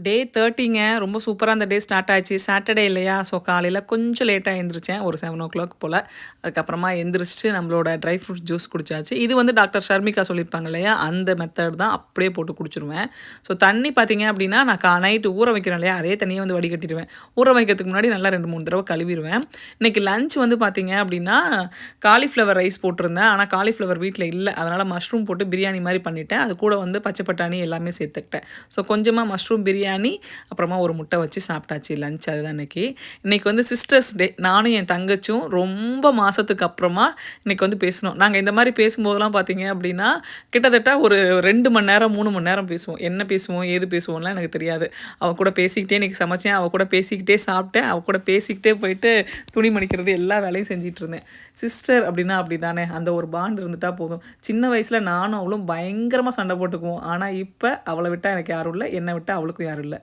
டே 30ங்க. ரொம்ப சூப்பரா அந்த டே ஸ்டார்ட் ஆச்சு. சாட்டர்டே இல்லையா? ஸோ காலையில கொஞ்சம் லேட்டா எந்திரிச்சேன். ஒரு 7:00 போல. அதுக்கப்புறமா எந்திரிச்சுட்டு நம்மளோட ட்ரை ஃப்ரூட்ஸ் ஜூஸ் குடிச்சாச்சு. இது வந்து டாக்டர் ஷர்மிகா சொல்லியிருப்பாங்க இல்லையா? அந்த மெத்தட் தான். அப்படியே போட்டு குடிச்சுருவேன். ஸோ தண்ணி பார்த்தீங்க அப்படின்னா, நான் நைட்டு ஊற வைக்கிறேன் இல்லையா? அதே தண்ணிய வந்து வடிகட்டிருவேன். ஊற வைக்கிறதுக்கு முன்னாடி நல்லா 2, 3 தடவ கழுவிருவேன். இன்னைக்கு லஞ்ச் வந்து பார்த்தீங்க அப்படின்னா, காலிஃப்ளவர் ரைஸ் போட்டிருந்தேன். ஆனா காலிஃப்ளவர் வீட்ல இல்ல. அதனால மஷ்ரூம் போட்டு பிரியாணி மாரி பண்ணிட்டேன். அது கூட வந்து பச்சை பட்டாணி எல்லாமே சேர்த்துக்கிட்டேன். ஸோ கொஞ்சமா மஷ்ரூம் பிரியாணி, அப்புறமா ஒரு முட்டை வச்சு சாப்பிட்டாச்சு லஞ்ச் அதுதான் இன்னைக்கு. இன்னைக்கு வந்து சிஸ்டர்ஸ் டே. நானும் என் தங்கச்சியும் ரொம்ப மாசத்துக்கு அப்புறமா இன்னைக்கு வந்து பேசினோம். நாங்க இந்த மாரி பேசும்போதெல்லாம் பார்த்தீங்க அப்படின்னா, கிட்டத்தட்ட ஒரு 2 மணி நேரம், 3 மணி நேரம் பேசுவோம். என்ன பேசுவோம், ஏது பேசுவோம்லாம் எனக்கு தெரியாது. அவ கூட பேசிக்கிட்டே இன்னைக்கு சமைச்சேன். அவ கூட பேசிக்கிட்டே சாப்பிட்டேன். அவ கூட பேசிக்கிட்டே போயிட்டு துணி மடிக்கிறது எல்லா வேலையும் செஞ்சுட்டு இருந்தேன். சிஸ்டர் அப்படின்னா அப்படிதானே. அந்த ஒரு பாண்ட் இருந்துட்டா போதும். சின்ன வயசுல நானும் அவளும் பயங்கரமா சண்டை போட்டுக்குவோம். ஆனா இப்ப அவள விட்டா எனக்கு யாரும் இல்ல. என்ன விட்டா அவளுக்கும் யாரும் இல்ல.